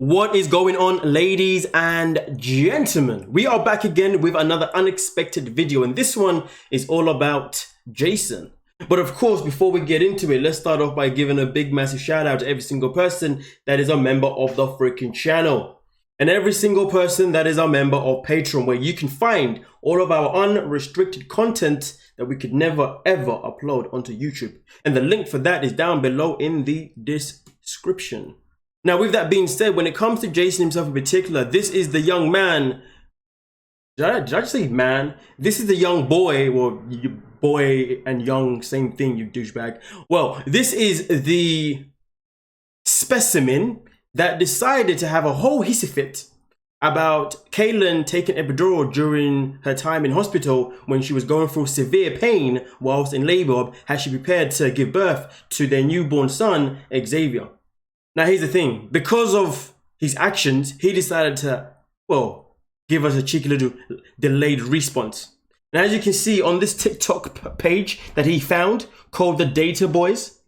What is going on, ladies and gentlemen? We are back again with another unexpected video, and this one is all about Jason. But of course, before we get into it, let's start off by giving a big massive shout out to every single person that is a member of the freaking channel, and every single person that is a member of Patreon, where you can find all of our unrestricted content that we could never ever upload onto YouTube. And the link for that is down below in the description. Now, with that being said, when it comes to Jason himself in particular, this is the young man. Did I just say man? This is the young boy, well, boy and young, same thing, you douchebag. Well, this is the specimen that decided to have a whole hissy fit about Kaylin taking epidural during her time in hospital when she was going through severe pain whilst in labor as she prepared to give birth to their newborn son, Xavier. Now, here's the thing. Because of his actions, he decided to, well, give us a cheeky little delayed response. Now, as you can see on this TikTok page that he found called the Data Boys,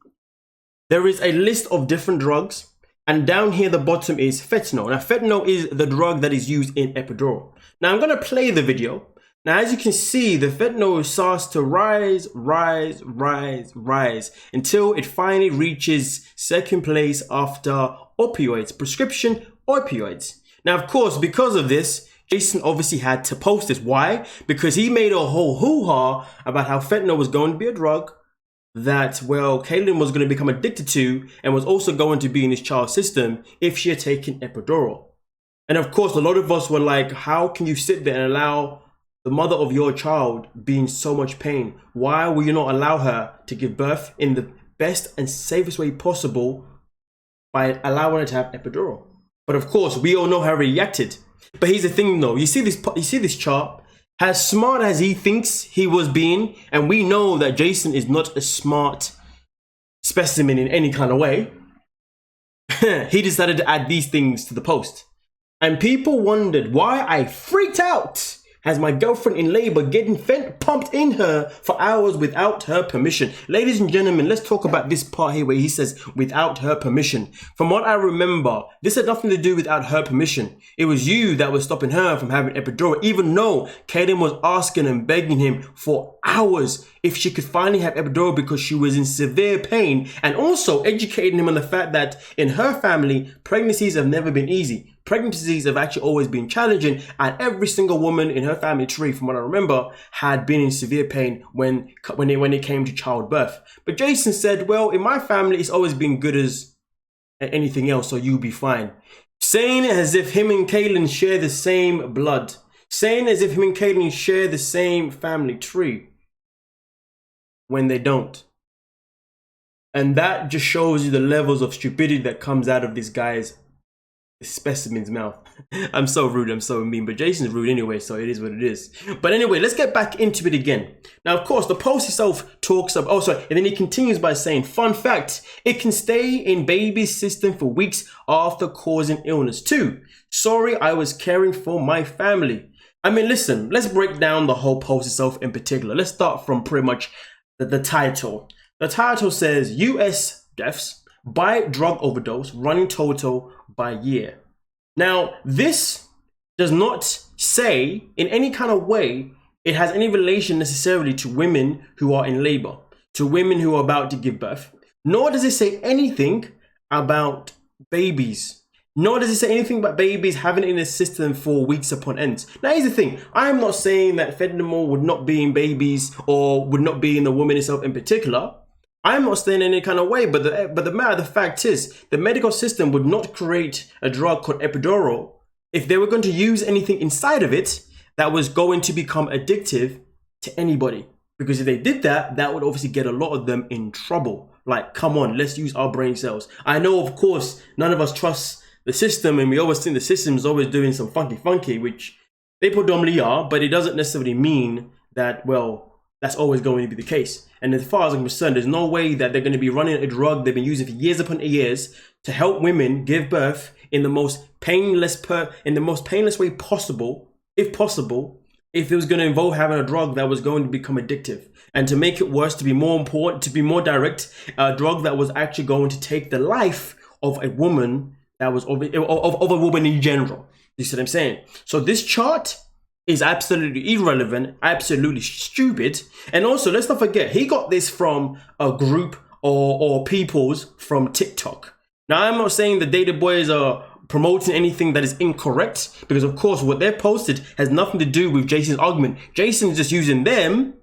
there is a list of different drugs. And down here, the bottom is fentanyl. Now, fentanyl is the drug that is used in epidural. Now, I'm going to play the video. Now, as you can see, the fentanyl starts to rise until it finally reaches second place after opioids, prescription opioids. Now, of course, because of this, Jason obviously had to post this. Why? Because he made a whole hoo-ha about how fentanyl was going to be a drug that, well, Kaylin was going to become addicted to and was also going to be in his child's system if she had taken epidural. And of course, a lot of us were like, how can you sit there and allow the mother of your child be in so much pain? Why will you not allow her to give birth in the best and safest way possible by allowing her to have epidural? But of course, we all know how he reacted. But here's the thing though, you see this chart? As smart as he thinks he was being, and we know that Jason is not a smart specimen in any kind of way, he decided to add these things to the post. And people wondered why I freaked out as my girlfriend in labor getting fent pumped in her for hours without her permission. Ladies and gentlemen, let's talk about this part here where he says without her permission. From what I remember, this had nothing to do without her permission. It was you that was stopping her from having epidural, even though Kaylin was asking and begging him for hours if she could finally have epidural because she was in severe pain, and also educating him on the fact that in her family, pregnancies have never been easy. Pregnancies have actually always been challenging, and every single woman in her family tree, from what I remember, had been in severe pain when it came to childbirth. But Jason said, well, in my family, it's always been good as anything else, so you'll be fine. Saying it as if him and Kaylin share the same blood. Saying as if him and Kaylin share the same family tree, when they don't. And that just shows you the levels of stupidity that comes out of this guy's specimen's mouth. I'm so rude, I'm so mean, but Jason's rude anyway, so it is what it is. But anyway, let's get back into it again. Now, of course, the post itself talks of, and then he continues by saying, fun fact, it can stay in baby's system for weeks after causing illness too. Sorry, I was caring for my family. I mean, listen, let's break down the whole post itself in particular. Let's start from pretty much the title. The title says, US deaths by drug overdose running total by year. Now, this does not say in any kind of way it has any relation necessarily to women who are in labor, to women who are about to give birth, nor does it say anything about babies. Nor does it say anything about babies having it in the system for weeks upon end. Now, here's the thing. I'm not saying that fentanyl would not be in babies or would not be in the woman itself in particular. I'm not saying in any kind of way, but the matter of the fact is, the medical system would not create a drug called epidural if they were going to use anything inside of it that was going to become addictive to anybody. Because if they did that, that would obviously get a lot of them in trouble. Like, come on, let's use our brain cells. I know, of course, none of us trust the system, and we always think the system is always doing some funky, which they predominantly are, but it doesn't necessarily mean that, well, that's always going to be the case. And as far as I'm concerned, there's no way that they're going to be running a drug they've been using for years upon years to help women give birth in the most painless way possible, if possible, if it was going to involve having a drug that was going to become addictive. And to make it worse, to be more important, to be more direct, a drug that was actually going to take the life of a woman that was of a woman in general. You see what I'm saying? So this chart is absolutely irrelevant, absolutely stupid. And also, let's not forget, he got this from a group or peoples from TikTok. Now, I'm not saying the data boys are promoting anything that is incorrect, because of course what they've posted has nothing to do with Jason's argument. Jason's just using them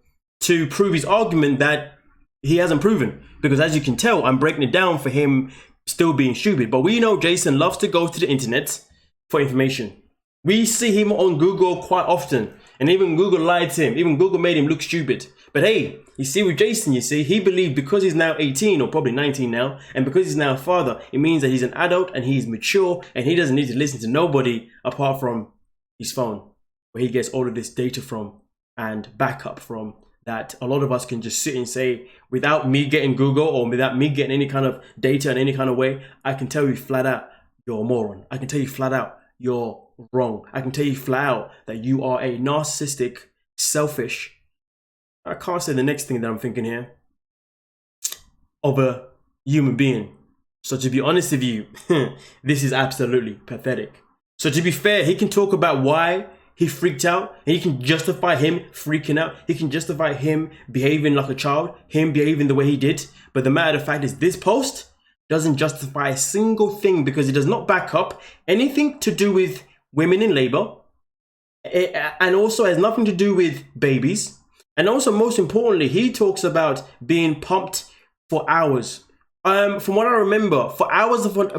to prove his argument that he hasn't proven, because as you can tell, I'm breaking it down for him still being stupid. But we know Jason loves to go to the internet for information. We see him on Google quite often, and even Google lied to him. Even Google made him look stupid. But hey, you see with Jason, you see, he believed because he's now 18 or probably 19 now, and because he's now a father, it means that he's an adult and he's mature and he doesn't need to listen to nobody apart from his phone, where he gets all of this data from and backup from, that a lot of us can just sit and say, without me getting Google or without me getting any kind of data in any kind of way, I can tell you flat out, you're a moron. I can tell you flat out, you're wrong. I can tell you flat out that you are a narcissistic, selfish, I can't say the next thing that I'm thinking here, of a human being. So to be honest with you, this is absolutely pathetic. So to be fair, he can talk about why he freaked out, and he can justify him freaking out. He can justify him behaving like a child, him behaving the way he did. But the matter of fact is, this post doesn't justify a single thing, because it does not back up anything to do with women in labor, and also has nothing to do with babies. And also, most importantly, he talks about being pumped for hours. From what I remember, for hours upon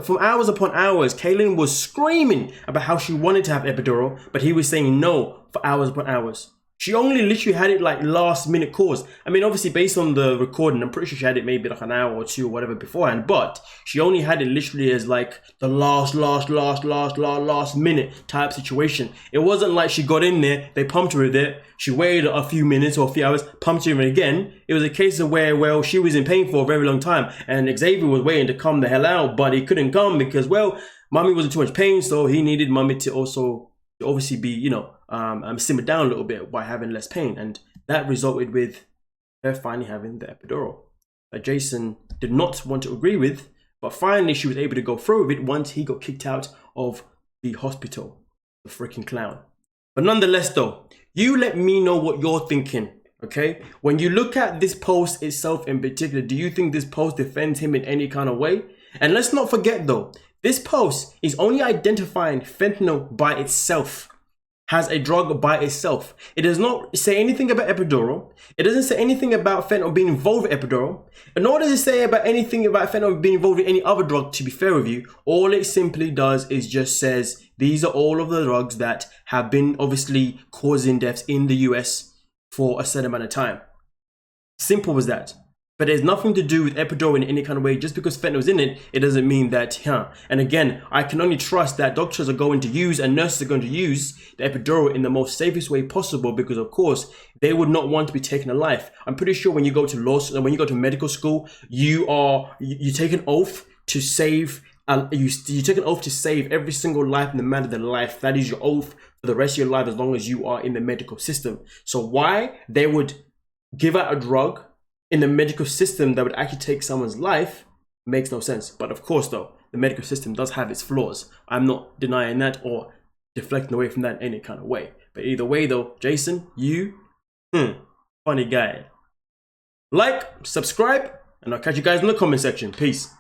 hours, Kaylin was screaming about how she wanted to have epidural, but he was saying no for hours upon hours. She only literally had it like last minute calls. I mean, obviously based on the recording, I'm pretty sure she had it maybe like an hour or two or whatever beforehand, but she only had it literally as like the last minute type situation. It wasn't like she got in there, they pumped her with it, she waited a few minutes or a few hours, pumped her in again. It was a case of where, well, she was in pain for a very long time, and Xavier was waiting to come the hell out, but he couldn't come because, well, mommy was in too much pain, so he needed mommy to also obviously be, you know, simmer down a little bit by having less pain, and that resulted with her finally having the epidural that Jason did not want to agree with, but finally she was able to go through with it once he got kicked out of the hospital, the freaking clown. But nonetheless though, you let me know what you're thinking, okay? When you look at this post itself in particular, do you think this post defends him in any kind of way? And let's not forget though, this post is only identifying fentanyl by itself, has a drug by itself. It does not say anything about epidural. It doesn't say anything about fentanyl being involved with epidural. And nor does it say about anything about fentanyl being involved with any other drug, to be fair with you. All it simply does is just says, these are all of the drugs that have been obviously causing deaths in the US for a certain amount of time. Simple as that. But there's nothing to do with epidural in any kind of way. Just because fentanyl's in it, it doesn't mean that, And again, I can only trust that doctors are going to use and nurses are going to use the epidural in the most safest way possible, because of course, they would not want to be taking a life. I'm pretty sure when you go to law school and when you go to medical school, you take an oath to save, you take an oath to save every single life, no matter the life. That is your oath for the rest of your life as long as you are in the medical system. So why they would give out a drug in the medical system that would actually take someone's life makes no sense. But of course though, the medical system does have its flaws. I'm not denying that or deflecting away from that in any kind of way. But either way though, Jason, you, funny guy. Like, subscribe, and I'll catch you guys in the comment section. Peace.